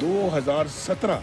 2017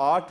8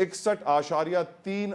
61.3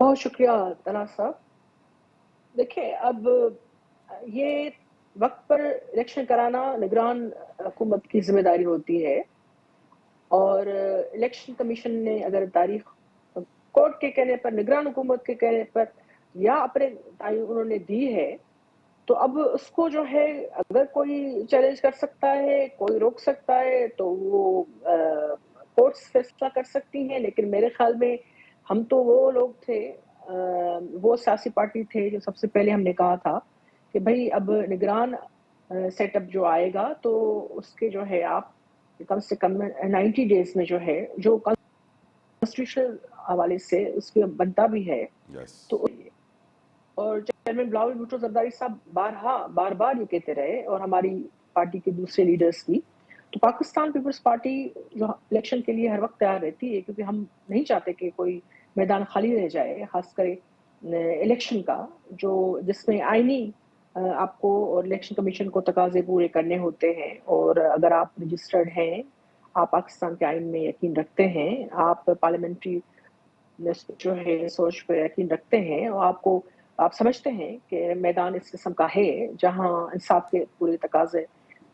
بہت شکریہ طلحہ صاحب. دیکھیں اب یہ وقت پر الیکشن کرانا نگران حکومت کی ذمہ داری ہوتی ہے, اور الیکشن کمیشن نے اگر تاریخ کورٹ کے کہنے پر, نگران حکومت کے کہنے پر یا اپنے تعین انہوں نے دی ہے, تو اب اس کو جو ہے اگر کوئی چیلنج کر سکتا ہے, کوئی روک سکتا ہے, تو وہ کورٹس فیصلہ کر سکتی ہیں. لیکن میرے خیال میں ہم تو وہ لوگ تھے, وہ سیاسی پارٹی تھے جو سب سے پہلے ہم نے کہا تھا کہ بھائی اب نگران سیٹ اپ جو آئے گا تو اس کے جو ہے آپ کم سے کم 90 ڈیز میں جو ہے, جو کانسٹیٹیوشنل حوالے سے اس کے بنتا بھی ہے, تو اور چیئرمین بلاول بھٹو زرداری صاحب بار بار یہ کہتے رہے, اور ہماری پارٹی کے دوسرے لیڈرز بھی. تو پاکستان پیپلز پارٹی جو الیکشن کے لیے ہر وقت تیار رہتی ہے, کیونکہ ہم نہیں چاہتے کہ کوئی میدان خالی رہ جائے, خاص کر الیکشن کا, جو جس میں آئینی آپ کو اور الیکشن کمیشن کو تقاضے پورے کرنے ہوتے ہیں. اور اگر آپ رجسٹرڈ ہیں, آپ پاکستان کے آئین میں یقین رکھتے ہیں, آپ پارلیمنٹری جو ہے سوچ پہ یقین رکھتے ہیں, اور آپ سمجھتے ہیں کہ میدان اس قسم کا ہے جہاں انصاف کے پورے تقاضے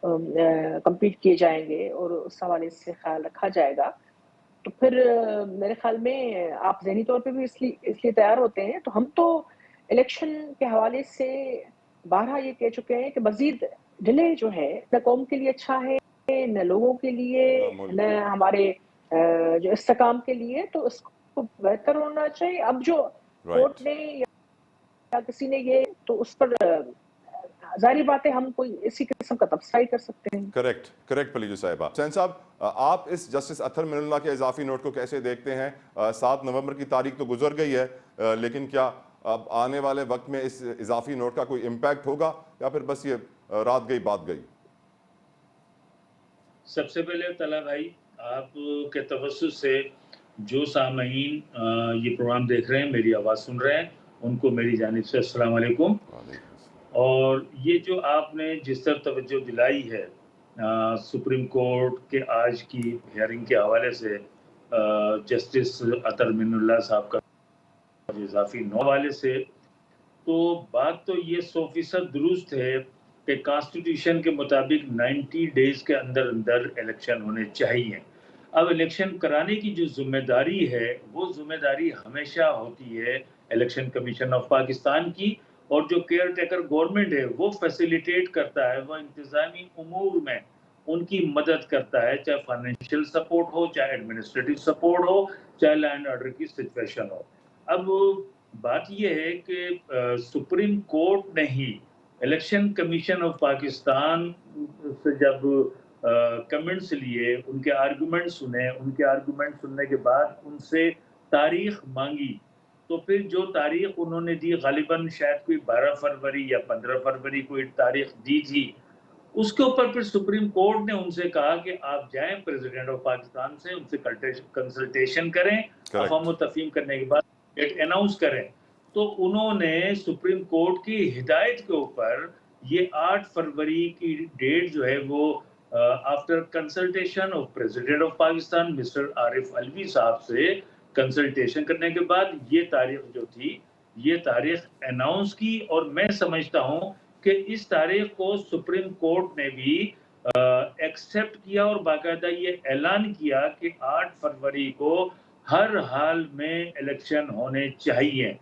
کمپلیٹ کیے جائیں گے اور اس حوالے سے خیال رکھا جائے گا, تو پھر میرے خیال میں آپ ذہنی طور پہ بھی اس لیے تیار ہوتے ہیں. تو ہم تو الیکشن کے حوالے سے بارہا یہ کہہ چکے ہیں کہ مزید ڈیلے جو ہے نہ قوم کے لیے اچھا ہے, نہ لوگوں کے لیے, نہ ہمارے جو استحکام کے لیے. تو اس کو بہتر ہونا چاہیے. اب جو کورٹ نے یا کسی نے یہ, تو اس پر ظاہری بات ہے ہم کوئی اسی قسم کا تبصرہ کر سکتے ہیں. کریکٹ پلیجو صاحبہ. حسین صاحب, آپ اس جسٹس اطہر من اللہ کے اضافی نوٹ کو کیسے دیکھتے ہیں؟ 7 نومبر کی تاریخ تو گزر گئی ہے, لیکن کیا اب آنے والے وقت میں اس اضافی نوٹ کا کوئی امپیکٹ ہوگا, یا پھر بس یہ رات گئی بات گئی؟ سب سے پہلے طلحہ بھائی, آپ کے توسط سے جو سامعین یہ پروگرام دیکھ رہے ہیں, میری آواز سن رہے ہیں, ان کو میری جانب سے السلام علیکم. اور یہ جو آپ نے جس طرح توجہ دلائی ہے سپریم کورٹ کے آج کی ہیئرنگ کے حوالے سے, جسٹس اطہر من اللہ صاحب کا اضافی نوٹ حوالے سے, تو بات تو یہ 100% درست ہے کہ کانسٹیٹیوشن کے مطابق 90 ڈیز کے اندر الیکشن ہونے چاہیے. اب الیکشن کرانے کی جو ذمہ داری ہے, وہ ذمہ داری ہمیشہ ہوتی ہے الیکشن کمیشن آف پاکستان کی, اور جو کیئر ٹیکر گورنمنٹ ہے وہ فیسیلیٹیٹ کرتا ہے, وہ انتظامی امور میں ان کی مدد کرتا ہے, چاہے فائنینشیل سپورٹ ہو, چاہے ایڈمنسٹریٹو سپورٹ ہو, چاہے لینڈ آرڈر کی سچویشن ہو. اب بات یہ ہے کہ سپریم کورٹ نے ہی الیکشن کمیشن آف پاکستان سے جب کمنٹس لیے, ان کے آرگومنٹ سنے, ان کے آرگومنٹ سننے کے بعد ان سے تاریخ مانگی, تو پھر جو تاریخ انہوں نے دی, غالباً شاید کوئی 12 فروری یا 15 فروری کوئی تاریخ دی تھی, اس کے اوپر پھر سپریم کورٹ نے ان سے کہا کہ آپ جائیں پریزیڈنٹ آف پاکستان سے, ان سے کنسلٹیشن کریں, افہام و تفہیم کرنے کے بعد ڈیٹ اناؤنس کریں. تو انہوں نے سپریم کورٹ کی ہدایت کے اوپر یہ 8 فروری کی ڈیٹ جو ہے وہ after consultation of president of Pakistan mister Arif Alvi صاحب سے کنسلٹیشن کرنے کے بعد یہ تاریخ جو تھی, یہ تاریخ اناؤنس کی. اور میں سمجھتا ہوں کہ اس تاریخ کو سپریم کورٹ نے بھی ایکسپٹ کیا, اور باقاعدہ یہ اعلان کیا کہ 8 فروری کو ہر حال میں الیکشن ہونے چاہیے.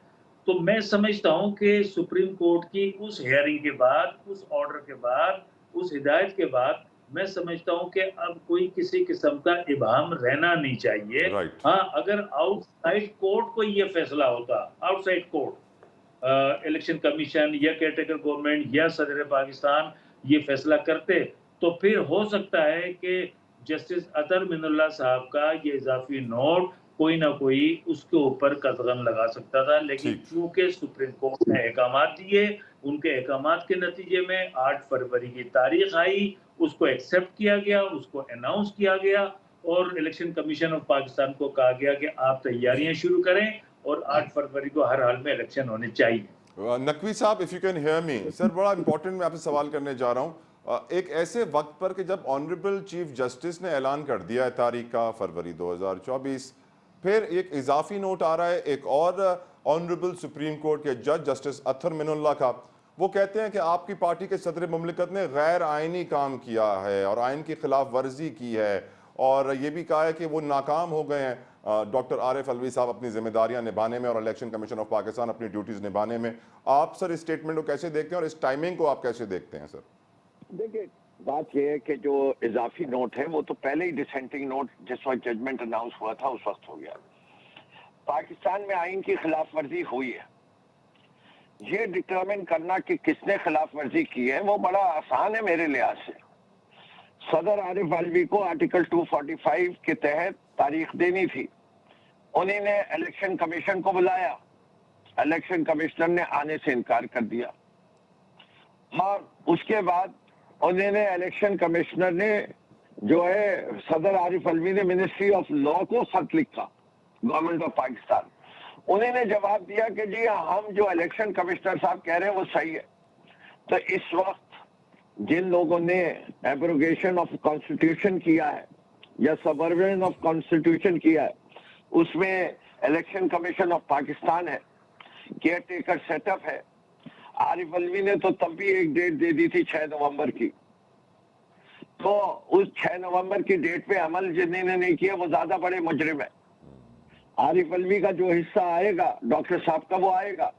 تو میں سمجھتا ہوں کہ سپریم کورٹ کی اس ہیئرنگ کے بعد, اس آرڈر کے بعد, اس ہدایت کے بعد, میں سمجھتا ہوں کہ اب کوئی کسی قسم کا ابہام رہنا نہیں چاہیے. ہاں, اگر آؤٹ سائڈ کورٹ کو یہ فیصلہ ہوتا, out side court election commission یا کیئر ٹیکر گورنمنٹ یا صدر پاکستان یہ فیصلہ کرتے, تو پھر ہو سکتا ہے کہ جسٹس اطہر من اللہ صاحب کا یہ اضافی نوٹ کوئی نہ کوئی اس کے اوپر قدغن لگا سکتا تھا. لیکن چونکہ سپریم کورٹ نے احکامات دیے, ان کے احکامات کے نتیجے میں 8 فروری کی تاریخ آئی, اس کو ایکسپٹ کیا گیا, اس کو اناؤنس کیا گیا, اور الیکشن کمیشن آف پاکستان کو کہا گیا کہ آپ تیاریاں شروع کریں, اور 8 فروری کو ہر حال میں الیکشن ہونے چاہیے. نقوی صاحب, if you can hear me, سر بڑا امپورٹنٹ میں آپ سے سوال کرنے جا رہا ہوں. ایک ایسے وقت پر کہ جب آنریبل چیف جسٹس نے اعلان کر دیا ہے تاریخ کا فروری 2024, پھر ایک اضافی نوٹ آ رہا ہے, ایک اور آنریبل سپریم کورٹ کے جج جسٹس اطہر من اللہ کا. وہ کہتے ہیں کہ آپ کی پارٹی کے صدر مملکت نے غیر آئینی کام کیا ہے اور آئین کی خلاف ورزی کی ہے, اور یہ بھی کہا ہے کہ وہ ناکام ہو گئے ہیں ڈاکٹر عارف علوی صاحب اپنی ذمہ داریاں نبھانے میں اور الیکشن کمیشن آف پاکستان اپنی ڈیوٹیز نبھانے میں. آپ سر اس اسٹیٹمنٹ کو کیسے دیکھتے ہیں اور اس ٹائمنگ کو آپ کیسے دیکھتے ہیں سر؟ دیکھیں بات یہ ہے کہ جو اضافی نوٹ ہے وہ تو پہلے ہی ڈسینٹنگ نوٹ جس وقت ججمنٹ اناؤنس ہوا تھا اس وقت ہو گیا. پاکستان میں آئین کی خلاف ورزی ہوئی ہے, یہ ڈٹرمن کرنا کہ کس نے خلاف ورزی کی ہے وہ بڑا آسان ہے میرے لحاظ سے. صدر عارف علوی کو آرٹیکل 245 کے تحت تاریخ دینی تھی, انہیں نے الیکشن کمیشن کو بلایا, الیکشن کمشنر نے آنے سے انکار کر دیا, اور اس کے بعد انہوں نے الیکشن کمشنر نے جو ہے صدر عارف علوی نے منسٹری آف لا کو خط لکھا, گورنمنٹ آف پاکستان, انہوں نے جواب دیا کہ جی ہم جو الیکشن کمشنر صاحب کہہ رہے ہیں وہ صحیح ہے. تو اس وقت جن لوگوں نے ایبروگیشن آف کانسٹیٹیوشن کیا ہے یا سبورڈن آف کانسٹیٹیوشن کیا ہے, اس میں الیکشن کمیشن آف پاکستان ہے, کیئر ٹیکر سیٹ اپ ہے. عارف علوی نے تو تب بھی ایک ڈیٹ دے دی تھی 6 نومبر کی, تو اس 6 نومبر کی ڈیٹ پہ عمل جنہوں نے نہیں کیا وہ زیادہ بڑے مجرم ہیں. عارف علوی کا جو حصہ آئے گا ڈاکٹر صاحب کا وہ آئے گا,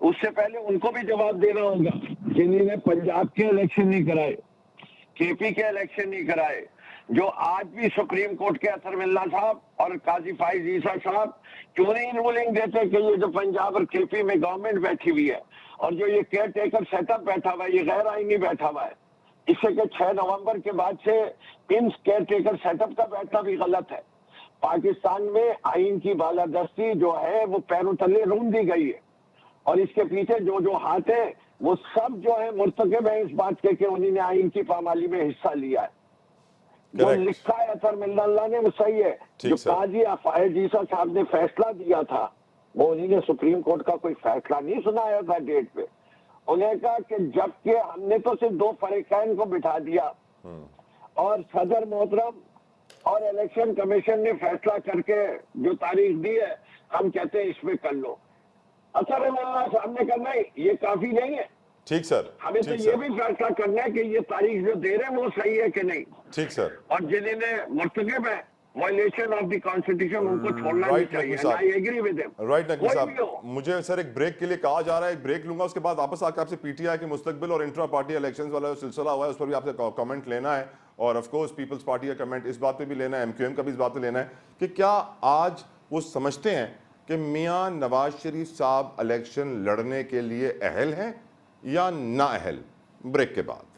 اس سے پہلے ان کو بھی جواب دینا ہوگا جنہوں نے پنجاب کے الیکشن نہیں کرائے, کے پی کے الیکشن نہیں کرائے, جو آج بھی سپریم کورٹ کے اطہر ملا صاحب اور قاضی فائز عیسیٰ صاحب کیوں نہیں رولنگ دیتے کہ یہ جو پنجاب اور کے پی میں گورنمنٹ بیٹھی ہوئی ہے اور جو یہ کیئر ٹیکر سیٹ اپ بیٹھا ہوا ہے یہ غیر آئینی بیٹھا ہوا ہے, اس سے کہ 6 نومبر کے بعد سے ان کیئر ٹیکر سیٹ اپ کا بیٹھنا بھی غلط ہے. پاکستان میں آئین کی بالادستی جو ہے وہ پیروں تلے رون دی گئی ہے, اور اس کے پیچھے جو ہاتھ ہے وہ سب جو ہے مرتکب ہے اس بات کے کہ انہوں نے آئین کی پامالی میں حصہ لیا ہے. جو لکھا ہے اطہر من اللہ نے وہ صحیح ہے. جو قاضی فائز عیسیٰ صاحب نے فیصلہ دیا تھا وہ انہوں نے سپریم کورٹ کا کوئی فیصلہ نہیں سنایا تھا ڈیٹ پہ. انہیں کہا کہ جب کہ ہم نے تو صرف 2 فریقین کو بٹھا دیا اور صدر محترم اور الیکشن کمیشن نے فیصلہ کر کے جو تاریخ دی ہے ہم کہتے ہیں اس میں کر لو. اطہر من اللہ صاحب نے کرنا ہے یہ کافی نہیں ہے. ٹھیک سر, ہمیں تو یہ بھی فیصلہ کرنا ہے کہ یہ تاریخ جو دے رہے ہیں وہ صحیح ہے کہ نہیں. ٹھیک سر, اور جنہیں نے مرتکب ہے violation of the constitution in کو چھوڑنا نہیں چاہیے. I agree with them. Right Naqvi صاحب, مجھے سر ایک بریک کے لیے کہا جا رہا ہے, ایک بریک لوں گا, اس کے بعد واپس آ کے آپ سے پی ٹی آئی کے مستقبل اور انٹرا پارٹی الیکشنز والا جو سلسلہ ہوا ہے اس پر بھی آپ سے کامنٹ لینا ہے, اور آف کورس پیپلز پارٹی کا کمنٹ اس بات پہ بھی لینا ہے, ایم کیو ایم کا بھی اس بات پہ لینا ہے کہ کیا آج وہ سمجھتے ہیں کہ میاں نواز شریف صاحب الیکشن لڑنے کے لیے اہل ہیں یا نا اہل. بریک کے بعد.